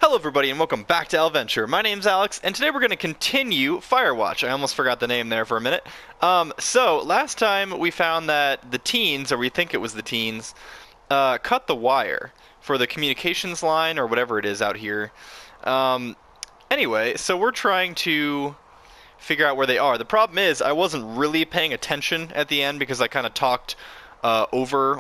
Hello everybody and welcome back to Adventure. My name's Alex and today we're going to continue Firewatch. I almost forgot the name there for a minute. So last time we found that the teens, or we think it was the teens, cut the wire for the communications line or whatever it is out here. Anyway, so we're trying to figure out where they are. The problem is I wasn't really paying attention at the end because I kind of talked over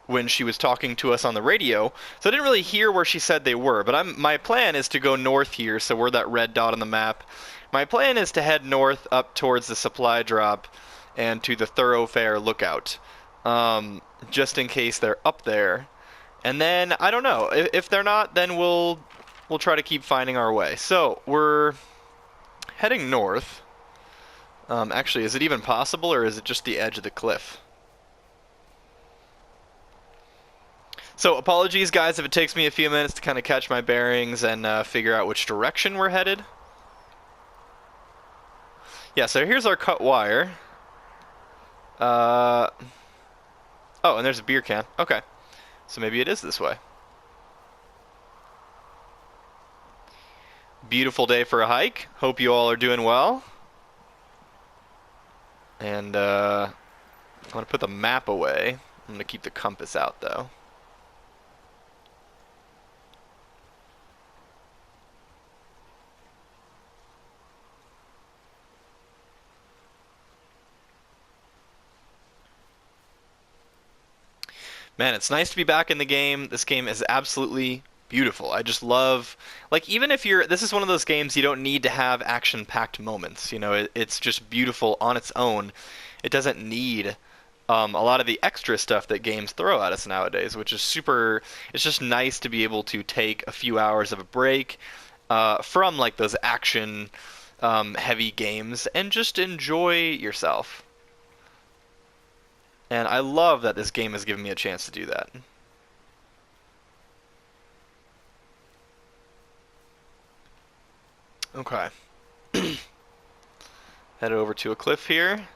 when she was talking to us on the radio, so I didn't really hear where she said they were, but my plan is to go north here, so we're that red dot on the map. My plan is to head north up towards the supply drop and to the thoroughfare lookout, just in case they're up there. And then, I don't know, if they're not, then we'll try to keep finding our way. So, we're heading north. Actually, is it even possible, or is it just the edge of the cliff? So apologies guys if it takes me a few minutes to kind of catch my bearings and figure out which direction we're headed. Yeah, so here's our cut wire. Oh, and there's a beer can. Okay, so maybe it is this way. Beautiful day for a hike. Hope you all are doing well. And I'm going to put the map away. I'm going to keep the compass out though. Man, it's nice to be back in the game. This game is absolutely beautiful. I just love, like, even if this is one of those games you don't need to have action-packed moments. You know, it's just beautiful on its own. It doesn't need a lot of the extra stuff that games throw at us nowadays, which is super. It's just nice to be able to take a few hours of a break from like those action heavy games and just enjoy yourself. And I love that this game has given me a chance to do that. Okay. Head over to a cliff here.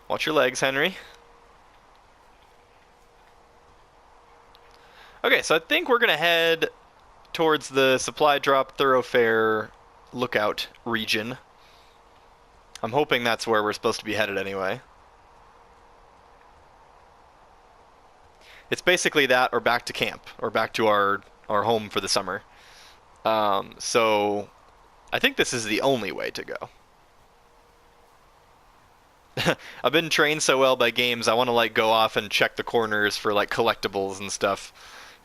Watch your legs, Henry. Okay, so I think we're going to head towards the supply drop thoroughfare lookout region. I'm hoping that's where we're supposed to be headed anyway. It's basically that or back to camp, or back to our home for the summer. So I think this is the only way to go. I've been trained so well by games, I want to like go off and check the corners for like collectibles and stuff.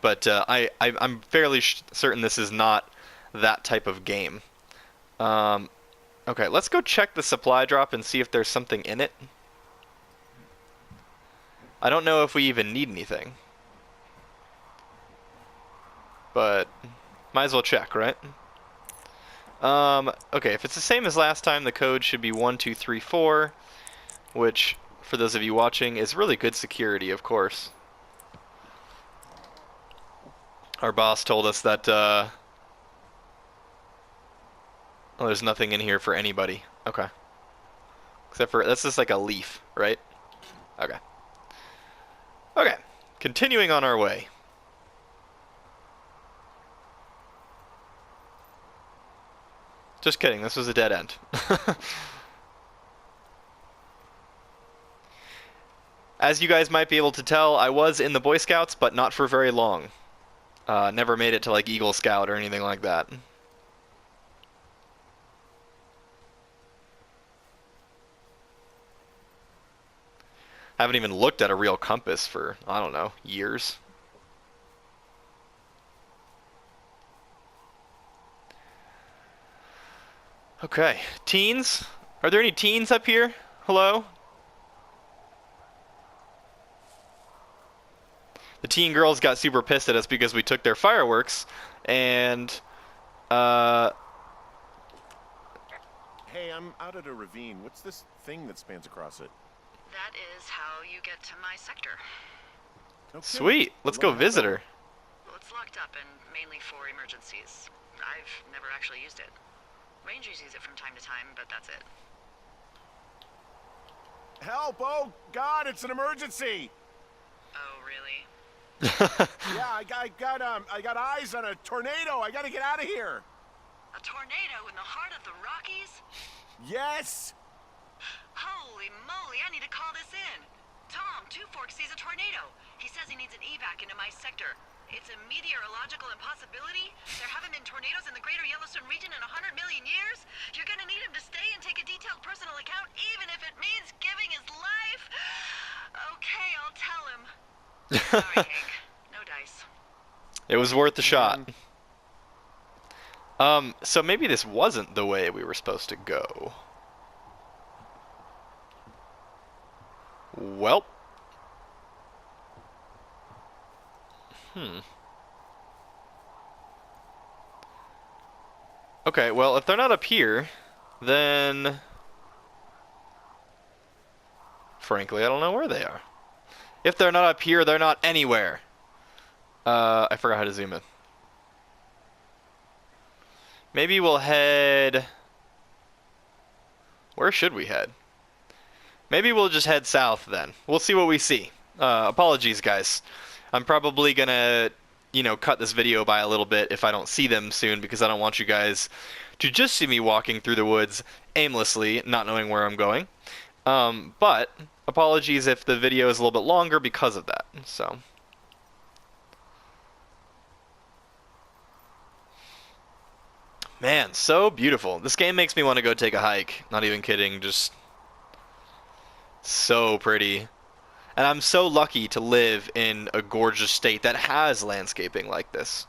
But I'm fairly certain this is not that type of game. Okay, let's go check the supply drop and see if there's something in it. I don't know if we even need anything. But might as well check, right? Okay, if it's the same as last time, the code should be 1234, which, for those of you watching, is really good security, of course. Our boss told us that, oh, there's nothing in here for anybody. Okay. Except for, that's just like a leaf, right? Okay. Okay. Continuing on our way. Just kidding, this was a dead end. As you guys might be able to tell, I was in the Boy Scouts, but not for very long. Never made it to like Eagle Scout or anything like that. I haven't even looked at a real compass for, I don't know, years. Okay, teens? Are there any teens up here? Hello? The teen girls got super pissed at us because we took their fireworks, and, Hey, I'm out at a ravine. What's this thing that spans across it? That is how you get to my sector. Okay. Sweet, let's go visit her. Well, it's locked up and mainly for emergencies. I've never actually used it. Rangers use it from time to time, but that's it. Help! Oh, God, it's an emergency! Oh, really? Yeah, I got eyes on a tornado. I gotta get out of here. A tornado in the heart of the Rockies? Yes. Holy moly, I need to call this in. Tom, Two Forks sees a tornado. He says he needs an evac into my sector. It's a meteorological impossibility. There haven't been tornadoes in the greater Yellowstone region in 100 million years. You're gonna need him to stay and take a detailed personal account, even if it means giving his life. Okay, I'll tell him. Sorry, Hank. No dice. It was worth the shot. So maybe this wasn't the way we were supposed to go. Well. Okay, well, if they're not up here, then... frankly, I don't know where they are. If they're not up here, they're not anywhere. I forgot how to zoom in. Maybe we'll head... where should we head? Maybe we'll just head south then. We'll see what we see. Apologies, guys. I'm probably gonna, cut this video by a little bit if I don't see them soon, because I don't want you guys to just see me walking through the woods aimlessly, not knowing where I'm going. But apologies if the video is a little bit longer because of that. So. Man, so beautiful. This game makes me want to go take a hike. Not even kidding, just so pretty. And I'm so lucky to live in a gorgeous state that has landscaping like this.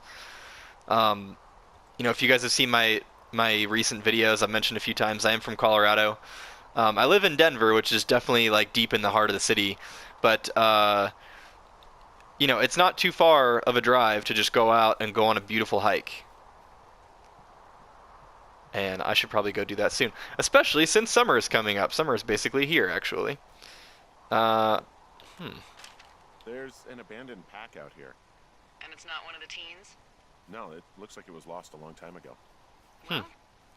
If you guys have seen my recent videos, I've mentioned a few times, I am from Colorado. I live in Denver, which is definitely like deep in the heart of the city. But, it's not too far of a drive to just go out and go on a beautiful hike. And I should probably go do that soon. Especially since summer is coming up. Summer is basically here, actually. There's an abandoned pack out here. And it's not one of the teens? No, it looks like it was lost a long time ago. Well,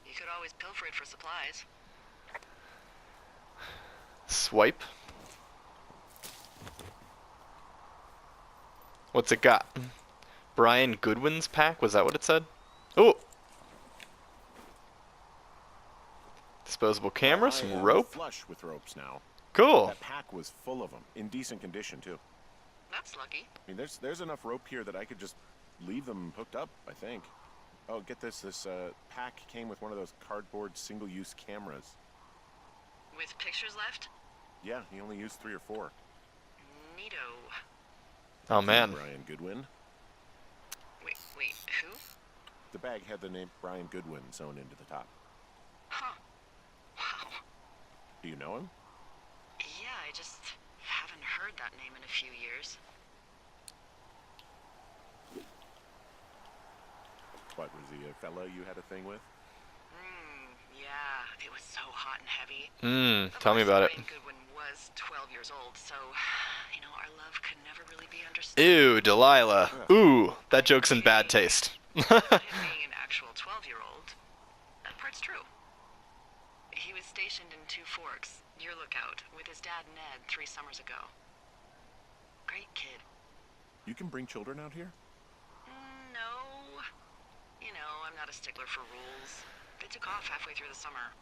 you could always pilfer it for supplies. Swipe. What's it got? Brian Goodwin's pack? Was that what it said? Oh! Disposable camera, some rope. Flush with ropes now. Cool. That pack was full of them, in decent condition too. That's lucky. I mean, there's enough rope here that I could just leave them hooked up, I think. Oh, get this. This pack came with one of those cardboard single-use cameras. With pictures left? Yeah, he only used 3 or 4. Neato. Oh, man. Brian Goodwin. Wait, who? The bag had the name Brian Goodwin sewn into the top. Huh. Wow. Do you know him? Yeah, I just haven't heard that name in a few years. What, was he a fella you had a thing with? Yeah, it was so hot and heavy. Tell me about it. Brian Goodwin was 12 years old, so, our love could never really be understood. Ew, Delilah. Ooh, that joke's in bad taste. Him being an actual 12-year-old, that part's true. He was stationed in Two Forks, your lookout, with his dad Ned 3 summers ago. Great kid. You can bring children out here? No. I'm not a stickler for rules. They took off halfway through the summer.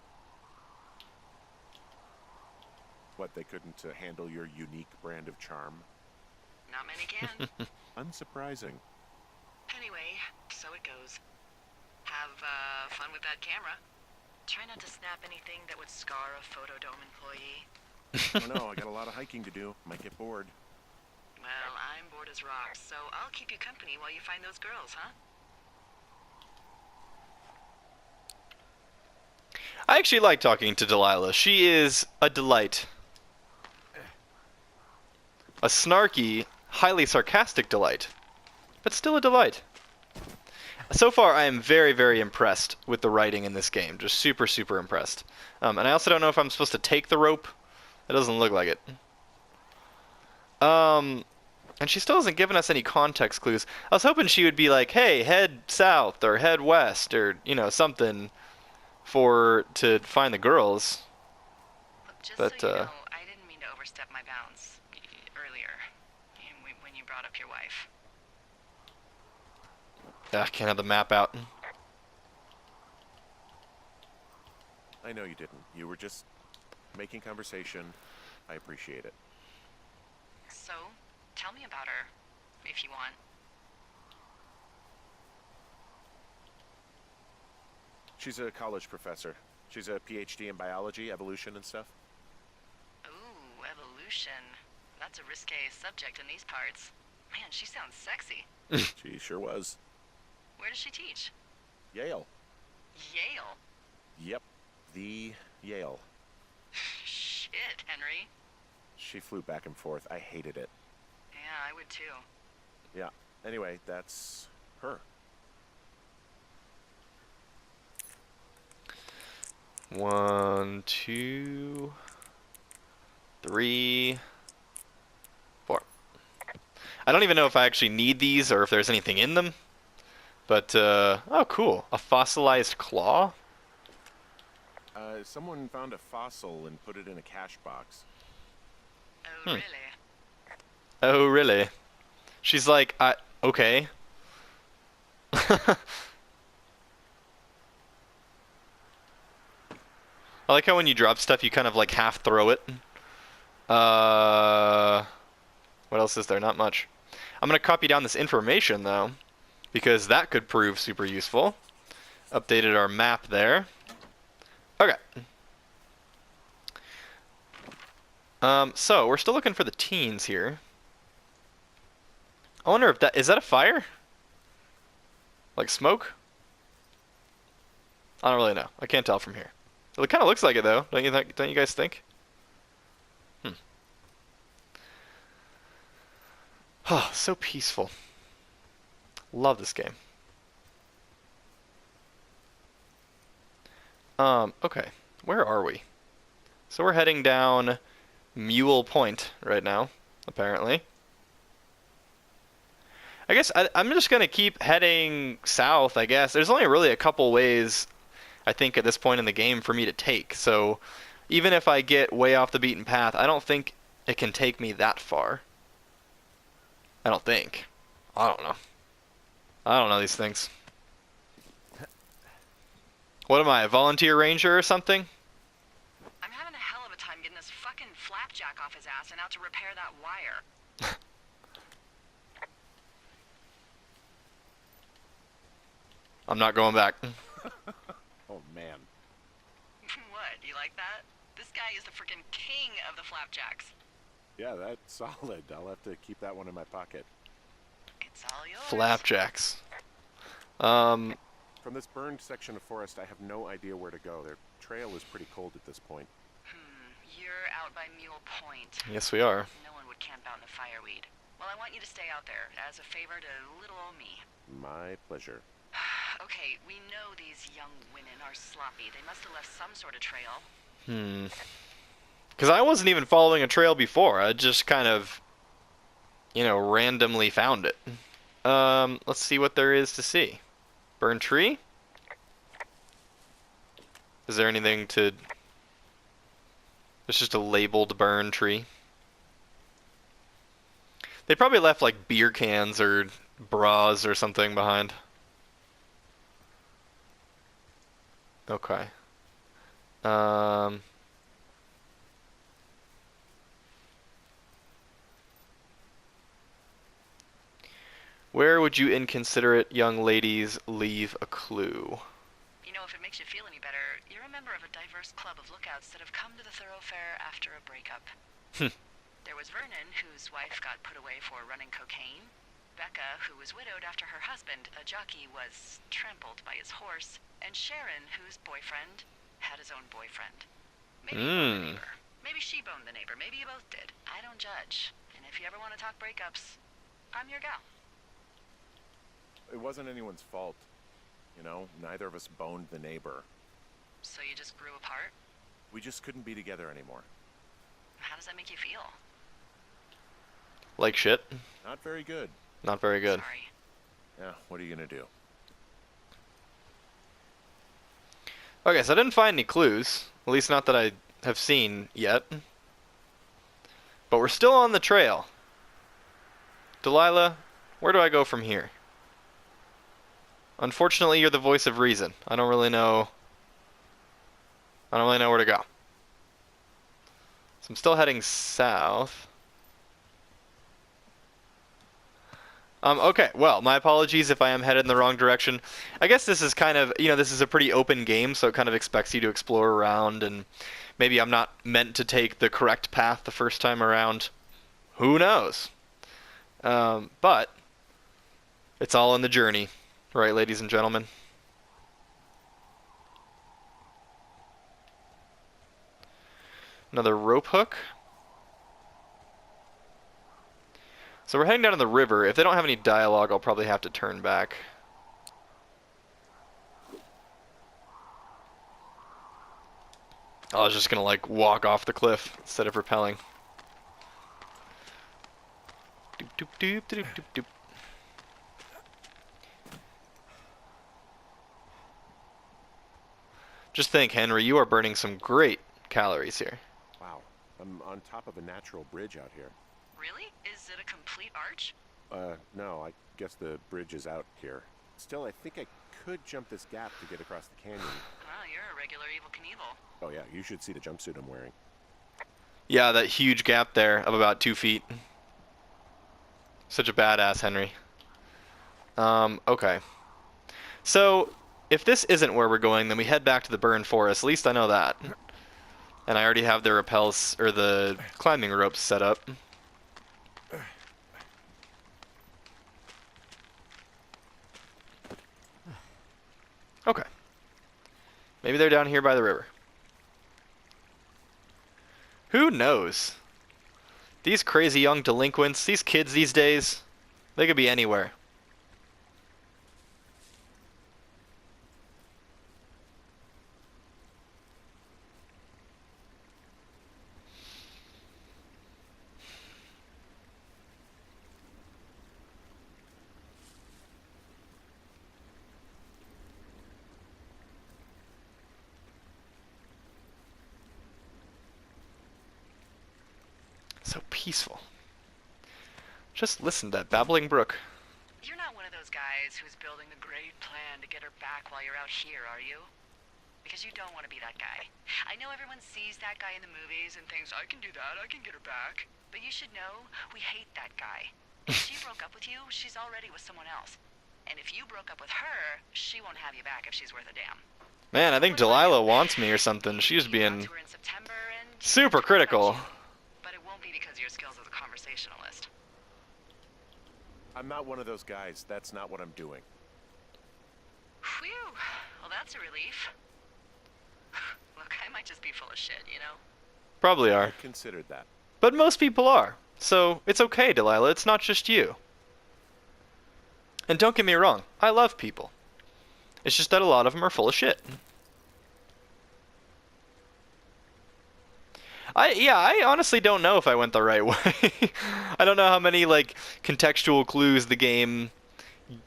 What, they couldn't handle your unique brand of charm? Not many can. Unsurprising. Anyway, so it goes. Have fun with that camera. Try not to snap anything that would scar a Photodome employee. Oh no, I got a lot of hiking to do. Might get bored. Well, I'm bored as rocks, so I'll keep you company while you find those girls, huh? I actually like talking to Delilah. She is a delight. A snarky, highly sarcastic delight. But still a delight. So far, I am very, very impressed with the writing in this game. Just super, super impressed. And I also don't know if I'm supposed to take the rope. It doesn't look like it. And she still hasn't given us any context clues. I was hoping she would be like, hey, head south or head west or, something to find the girls. Look, just But, so you know, I didn't mean to overstep my bounds earlier when you brought up your wife. Ah, can't have the map out. I know you didn't. You were just making conversation. I appreciate it. So, tell me about her, if you want. She's a college professor. She's a PhD in biology, evolution, and stuff. Ooh, evolution. That's a risque subject in these parts. Man, she sounds sexy. She sure was. Where does she teach? Yale. Yale. Yep, the Yale. Shit, Henry. She flew back and forth. I hated it. Yeah, I would too. Yeah. Anyway, that's her. 1, 2, 3, 4. I don't even know if I actually need these or if there's anything in them. But, oh, cool. A fossilized claw? Someone found a fossil and put it in a cache box. Oh, really? Oh, really? She's like, okay. I like how when you drop stuff, you kind of like half throw it. What else is there? Not much. I'm gonna copy down this information though, because that could prove super useful. Updated our map there. Okay. So we're still looking for the teens here. I wonder if is that a fire? Like smoke? I don't really know. I can't tell from here. It kind of looks like it though, don't you think? Don't you guys think? Oh, so peaceful. Love this game. Okay. Where are we? So we're heading down Mule Point right now, apparently. I guess I'm just going to keep heading south, I guess. There's only really a couple ways, I think, at this point in the game for me to take. So even if I get way off the beaten path, I don't think it can take me that far. I don't think. I don't know. I don't know these things. What am I, a volunteer ranger or something? I'm having a hell of a time getting this fucking flapjack off his ass and out to repair that wire. I'm not going back. Oh, man. What, you like that? This guy is the freaking king of the flapjacks. Yeah, that's solid. I'll have to keep that one in my pocket. It's all yours. Flapjacks. From this burned section of forest, I have no idea where to go. Their trail is pretty cold at this point. You're out by Mule Point. Yes, we are. No one would camp out in the fireweed. Well, I want you to stay out there as a favor to little old me. My pleasure. Okay, we know these young women are sloppy. They must have left some sort of trail. Because I wasn't even following a trail before. I just kind of, randomly found it. Let's see what there is to see. Burned tree? Is there anything to... It's just a labeled burned tree. They probably left like beer cans or bras or something behind. Okay. Where would you inconsiderate young ladies leave a clue? You know, if it makes you feel any better, you're a member of a diverse club of lookouts that have come to the thoroughfare after a breakup. There was Vernon, whose wife got put away for running cocaine. Becca, who was widowed after her husband, a jockey, was trampled by his horse. And Sharon, whose boyfriend had his own boyfriend. Maybe he boned the neighbor. Maybe she boned the neighbor. Maybe you both did. I don't judge. And if you ever want to talk breakups, I'm your gal. It wasn't anyone's fault. Neither of us boned the neighbor. So you just grew apart? We just couldn't be together anymore. How does that make you feel? Like shit? Not very good. Not very good. Sorry. Yeah, what are you gonna do? Okay, so I didn't find any clues. At least not that I have seen yet. But we're still on the trail. Delilah, where do I go from here? Unfortunately, you're the voice of reason. I don't really know where to go. So I'm still heading south. Okay, well, my apologies if I am headed in the wrong direction. I guess this is kind of, this is a pretty open game, so it kind of expects you to explore around, and maybe I'm not meant to take the correct path the first time around. Who knows? But it's all in the journey, right, ladies and gentlemen? Another rope hook. So we're heading down to the river. If they don't have any dialogue, I'll probably have to turn back. I was just gonna like walk off the cliff instead of rappelling. Doop, doop, doop, doop, doop, doop. Just think, Henry, you are burning some great calories here. Wow, I'm on top of a natural bridge out here. Really? Is it a complete arch? No, I guess the bridge is out here. Still, I think I could jump this gap to get across the canyon. Wow, you're a regular Evel Knievel. Oh yeah, you should see the jumpsuit I'm wearing. Yeah, that huge gap there of about 2 feet. Such a badass, Henry. Okay. So, if this isn't where we're going, then we head back to the burned forest. At least I know that. And I already have the rappels, or the climbing ropes set up. Okay. Maybe they're down here by the river. Who knows? These crazy young delinquents, these kids these days, they could be anywhere. So peaceful. Just listen to that babbling brook. You're not one of those guys who's building the great plan to get her back while you're out here, are you? Because you don't want to be that guy. I know everyone sees that guy in the movies and thinks, I can do that, I can get her back. But you should know, we hate that guy. If she broke up with you, she's already with someone else. And if you broke up with her, she won't have you back if she's worth a damn. Man, I think Delilah wants me or something. She's being super critical. But it won't be because of your skills as a conversationalist. I'm not one of those guys. That's not what I'm doing. Phew. Well, that's a relief. Look, I might just be full of shit, you know? Probably are. I considered that. But most people are. So it's okay, Delilah. It's not just you. And don't get me wrong. I love people. It's just that a lot of them are full of shit. I honestly don't know if I went the right way. I don't know how many, like, contextual clues the game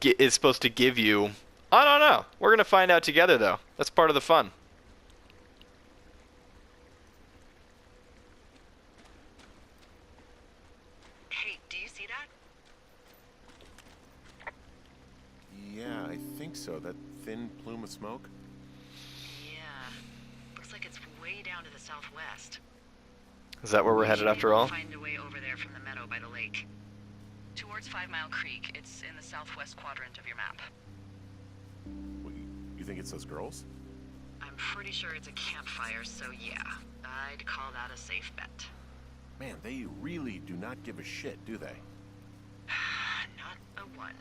is supposed to give you. I don't know. We're going to find out together, though. That's part of the fun. Hey, do you see that? Yeah, I think so. That thin plume of smoke. Yeah. Looks like it's way down to the southwest. Is that where we're headed after all? Find a way over there from the meadow by the lake. Towards 5 Mile Creek. It's in the southwest quadrant of your map. You think it's those girls? I'm pretty sure it's a campfire, so yeah. I'd call that a safe bet. Man, they really do not give a shit, do they? Not a one.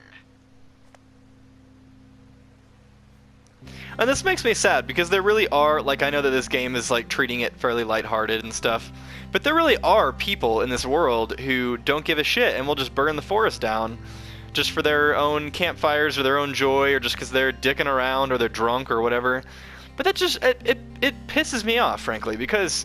And this makes me sad, because there really are, like, I know that this game is, like, treating it fairly lighthearted and stuff, but there really are people in this world who don't give a shit and will just burn the forest down just for their own campfires or their own joy, or just because they're dicking around or they're drunk or whatever. But that just, it pisses me off, frankly, because,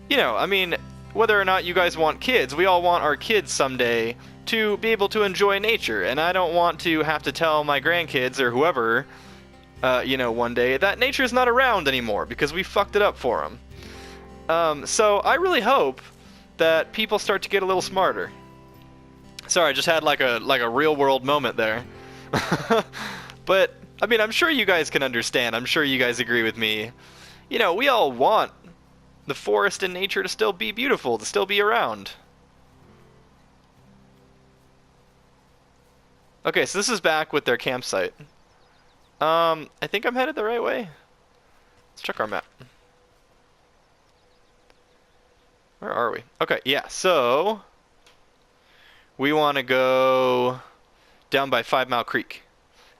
you know, I mean, whether or not you guys want kids, we all want our kids someday to be able to enjoy nature, and I don't want to have to tell my grandkids or whoever, you know, one day, that nature's not around anymore because we fucked it up for them. So I really hope that people start to get a little smarter. Sorry, I just had like a real world moment there. But I mean, I'm sure you guys can understand. I'm sure you guys agree with me. You know, we all want the forest and nature to still be beautiful, to still be around. Okay, so this is back with their campsite. I think I'm headed the right way. Let's check our map. Where are we? Okay, yeah, so we want to go down by 5 Mile Creek.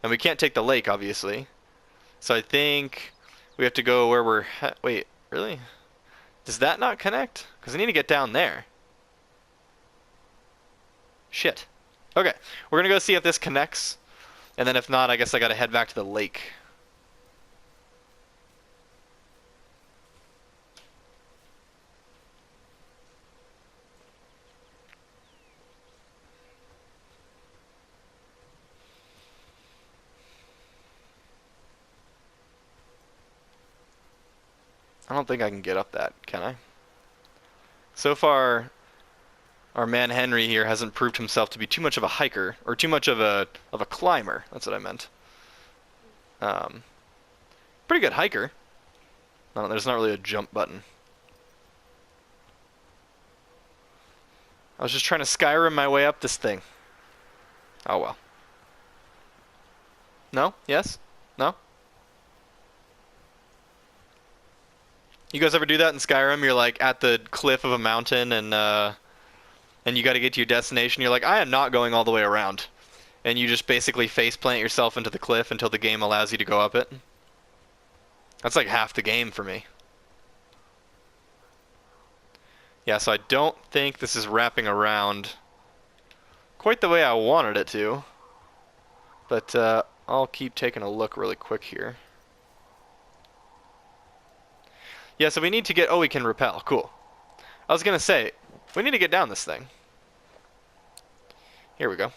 And we can't take the lake, obviously. So I think we have to go where we're... Wait, really? Does that not connect? Because I need to get down there. Shit. Okay, we're going to go see if this connects. And then if not, I guess I got to head back to the lake. I don't think I can get up that, can I? So far, our man Henry here hasn't proved himself to be too much of a hiker, or too much of a climber. That's what I meant. Pretty good hiker. No, there's not really a jump button. I was just trying to Skyrim my way up this thing. Oh well. No? Yes? No? You guys ever do that in Skyrim? You're like at the cliff of a mountain and you got to get to your destination. You're like, I am not going all the way around. And you just basically face plant yourself into the cliff until the game allows you to go up it. That's like half the game for me. Yeah, so I don't think this is wrapping around quite the way I wanted it to. But I'll keep taking a look really quick here. Yeah, so we need to get... Oh, we can rappel. Cool. I was going to say, we need to get down this thing. Here we go.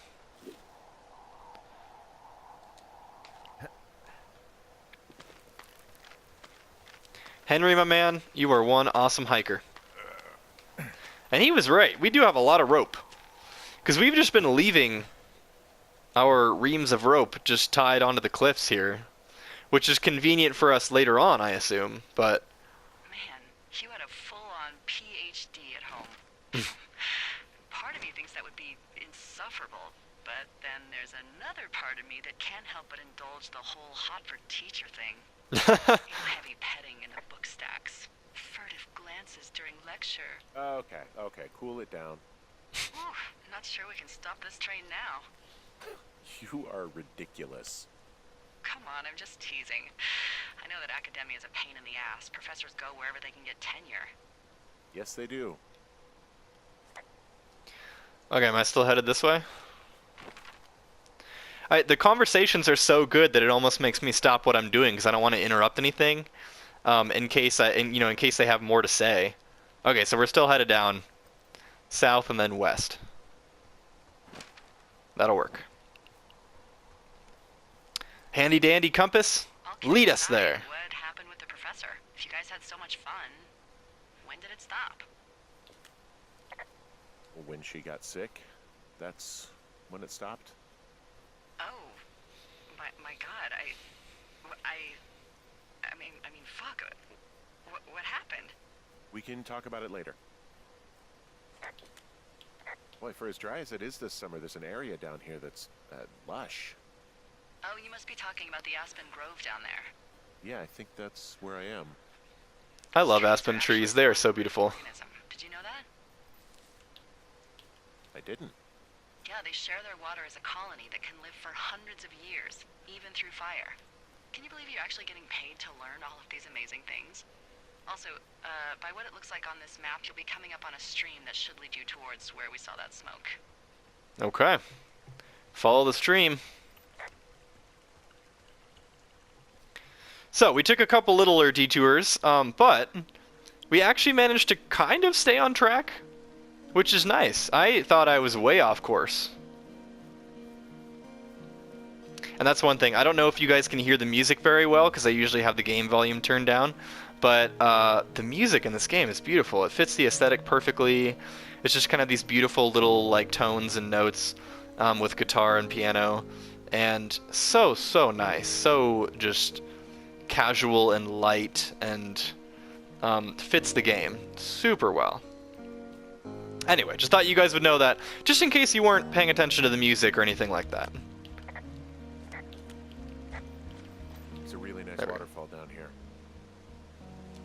Henry, my man, you are one awesome hiker. And he was right. We do have a lot of rope. Because we've just been leaving our reams of rope just tied onto the cliffs here. Which is convenient for us later on, I assume. But... Man, you had a full-on PhD at home. Part of me thinks that would be insufferable, but then there's another part of me that can't help but indulge the whole hot-for-teacher thing. Heavy petting in the book stacks, furtive glances during lecture. Okay, cool it down. Whew, not sure we can stop this train now. You are ridiculous. Come on, I'm just teasing. I know that academia is a pain in the ass. Professors go wherever they can get tenure. Yes, they do. Okay, am I still headed this way? The conversations are so good that it almost makes me stop what I'm doing because I don't want to interrupt anything, in case they have more to say. Okay, so we're still headed down south and then west. That'll work. Handy dandy compass, lead us there. What happened with the professor? If you guys had so much fun, when did it stop? When she got sick, that's when it stopped. Oh, my God, I mean, fuck. What happened? We can talk about it later. Boy, for as dry as it is this summer, there's an area down here that's lush. Oh, you must be talking about the Aspen Grove down there. Yeah, I think that's where I am. I love aspen trees. They are so beautiful. Did you know that? I didn't. Yeah, they share their water as a colony that can live for hundreds of years, even through fire. Can you believe you're actually getting paid to learn all of these amazing things? Also, by what it looks like on this map, you'll be coming up on a stream that should lead you towards where we saw that smoke. Okay. Follow the stream. So, we took a couple littler detours, but we actually managed to kind of stay on track, which is nice. I thought I was way off course. And that's one thing. I don't know if you guys can hear the music very well, because I usually have the game volume turned down, But the music in this game is beautiful. It fits the aesthetic perfectly. It's just kind of these beautiful little like tones and notes with guitar and piano, and so nice, so just casual and light, and fits the game super well. Anyway, just thought you guys would know that, just in case you weren't paying attention to the music or anything like that. It's a really nice waterfall down here.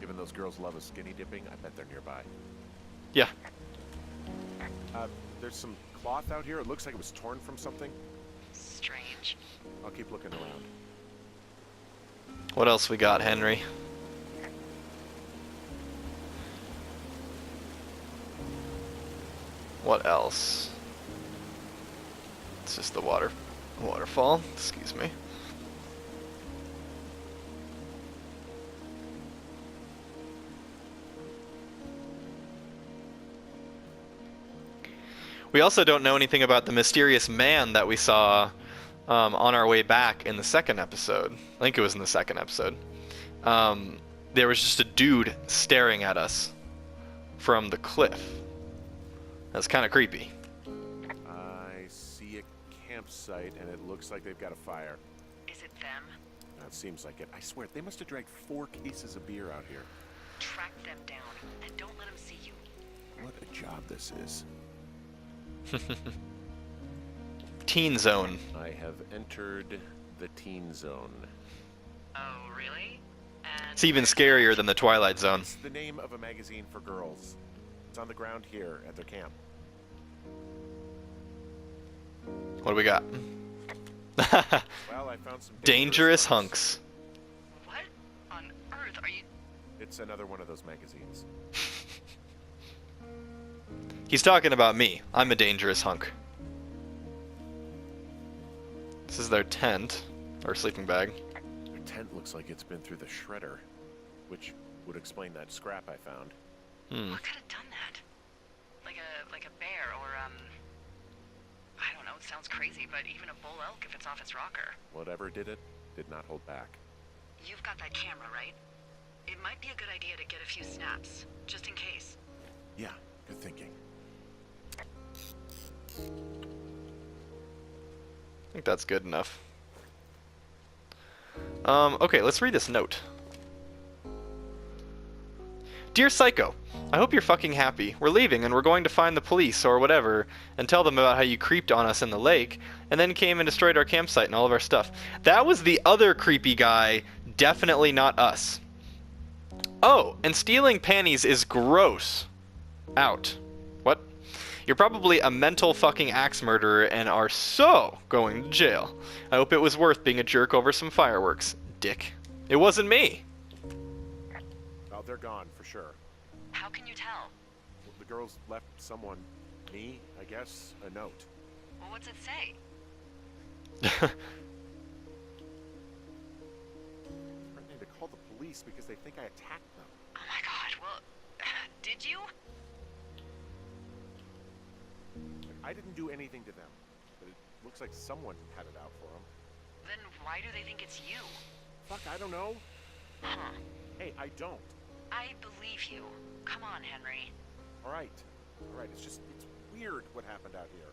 Given those girls love a skinny dipping, I bet they're nearby. Yeah. There's some cloth out here. It looks like it was torn from something. Strange. I'll keep looking around. What else we got, Henry? What else? It's just the waterfall. Excuse me. We also don't know anything about the mysterious man that we saw on our way back in the second episode. I think it was in the second episode. There was just a dude staring at us from the cliff. That's kind of creepy. I see a campsite, and it looks like they've got a fire. Is it them? That seems like it. I swear, they must have dragged 4 cases of beer out here. Track them down, and don't let them see you. What a job this is. Teen Zone. I have entered the teen zone. Oh, really? And It's even scarier than the Twilight Zone. It's the name of a magazine for girls. It's on the ground here at their camp. What do we got? Well, I found some Dangerous hunks. what on earth are you? It's another one of those magazines. He's talking about me. I'm a dangerous hunk. This is their tent, or sleeping bag. Their tent looks like it's been through the shredder, which would explain that scrap I found. What could have done that? Like a bear or I don't know. It sounds crazy, but even a bull elk if it's off its rocker. Whatever did it, did not hold back. You've got that camera, right? It might be a good idea to get a few snaps, just in case. Yeah, good thinking. I think that's good enough. Okay, let's read this note. Dear Psycho, I hope you're fucking happy. We're leaving and we're going to find the police or whatever and tell them about how you creeped on us in the lake and then came and destroyed our campsite and all of our stuff. That was the other creepy guy, definitely not us. Oh, and stealing panties is gross. Out. What? You're probably a mental fucking axe murderer and are so going to jail. I hope it was worth being a jerk over some fireworks, dick. It wasn't me. Oh, they're gone for sure. How can you tell? Well, the girls left someone, me, I guess, a note. Well, what's it say? Threatening to call the police because they think I attacked them. Oh my god, well, did you? I didn't do anything to them, but it looks like someone had it out for them. Then why do they think it's you? Fuck, I don't know. Huh. Hey, I don't. I believe you. Come on, Henry. All right, it's weird what happened out here.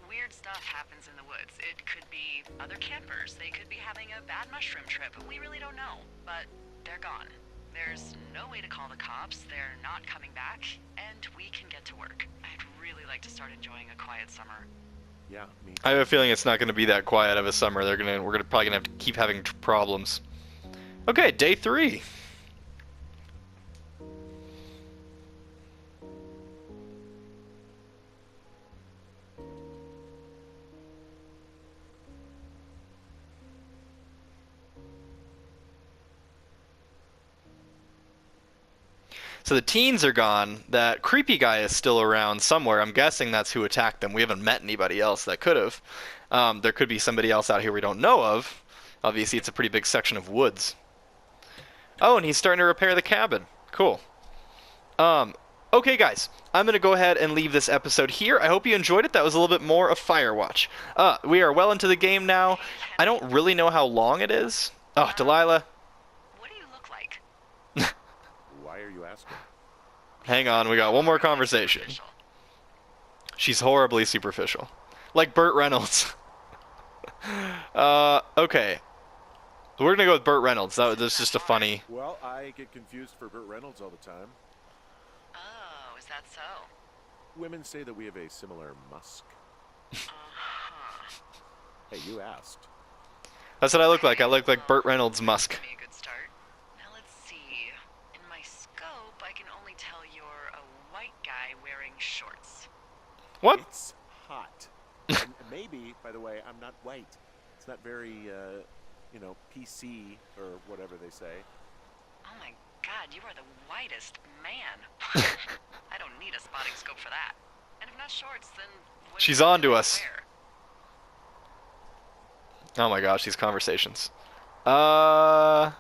Weird stuff happens in the woods. It could be other campers. They could be having a bad mushroom trip. We really don't know. But they're gone. There's no way to call the cops. They're not coming back. And we can get to work. I'd really like to start enjoying a quiet summer. Yeah, me. I have a feeling it's not going to be that quiet of a summer. We're probably gonna have to keep having problems. Okay, day 3. So the teens are gone. That creepy guy is still around somewhere. I'm guessing that's who attacked them. We haven't met anybody else that could have. There could be somebody else out here we don't know of. Obviously, it's a pretty big section of woods. Oh, and he's starting to repair the cabin. Cool. Okay, guys. I'm going to go ahead and leave this episode here. I hope you enjoyed it. That was a little bit more of Firewatch. We are well into the game now. I don't really know how long it is. Oh, Delilah. What do you look like? asking. Hang on, we got one more conversation. Superficial. She's horribly superficial. Like Burt Reynolds. Okay. We're gonna go with Burt Reynolds. That's just a funny... Well, I get confused for Burt Reynolds all the time. Oh, is that so? Women say that we have a similar musk. Uh-huh. Hey, you asked. That's what I look like. I look like Burt Reynolds' musk. Give me a good start. Now let's see. In my scope, I can only tell you're a white guy wearing shorts. What? It's hot. And maybe, by the way, I'm not white. It's not very, PC or whatever they say. Oh my god, you are the whitest man. I don't need a spotting scope for that. And if not shorts, then what She's do you on to wear? us. Oh my gosh, these conversations. Tuxedos.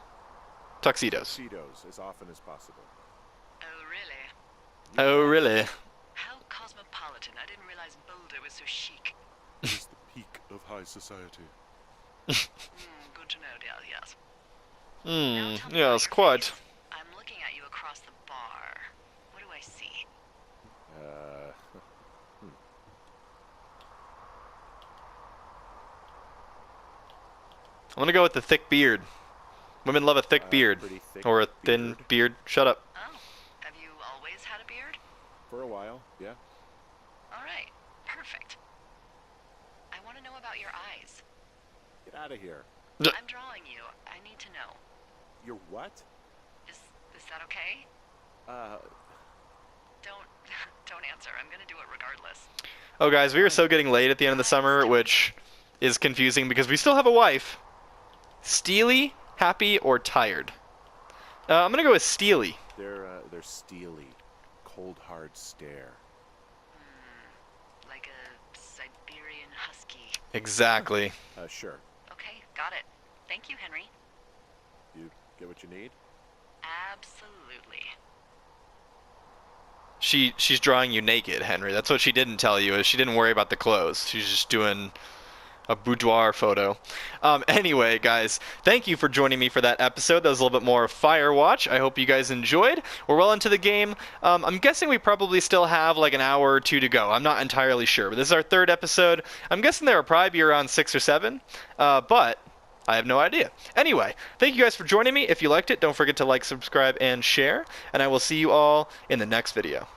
Tuxedos as often as possible. Oh really? Oh, really? How cosmopolitan. I didn't realize Boulder was so chic. It's the peak of high society. Good to know, dear, yes. Now tell me about Yes, your quite. face. I'm looking at you across the bar. What do I see? I'm gonna go with the thick beard. Women love a thick beard. Pretty thick Or a thin beard. Shut up. Oh, have you always had a beard? For a while, yeah. All right, perfect. I want to know about your eyes. Get out of here. I'm drawing you. I need to know. You're what? Is that okay? Don't don't answer. I'm gonna do it regardless. Oh, guys, we are so getting late at the end of the summer, which is confusing because we still have a wife. Steely, happy, or tired? I'm gonna go with steely. They're steely, cold, hard stare. Like a Siberian husky. Exactly. Sure. Okay, got it. Thank you, Henry. You get what you need? Absolutely. She's drawing you naked, Henry. That's what she didn't tell you. Is she didn't worry about the clothes. She's just doing a boudoir photo. Anyway, guys, thank you for joining me for that episode. That was a little bit more of Firewatch. I hope you guys enjoyed. We're well into the game. I'm guessing we probably still have like an hour or two to go. I'm not entirely sure, but this is our third episode. I'm guessing there will probably be around 6 or 7, but I have no idea. Anyway, thank you guys for joining me. If you liked it, don't forget to like, subscribe, and share, and I will see you all in the next video.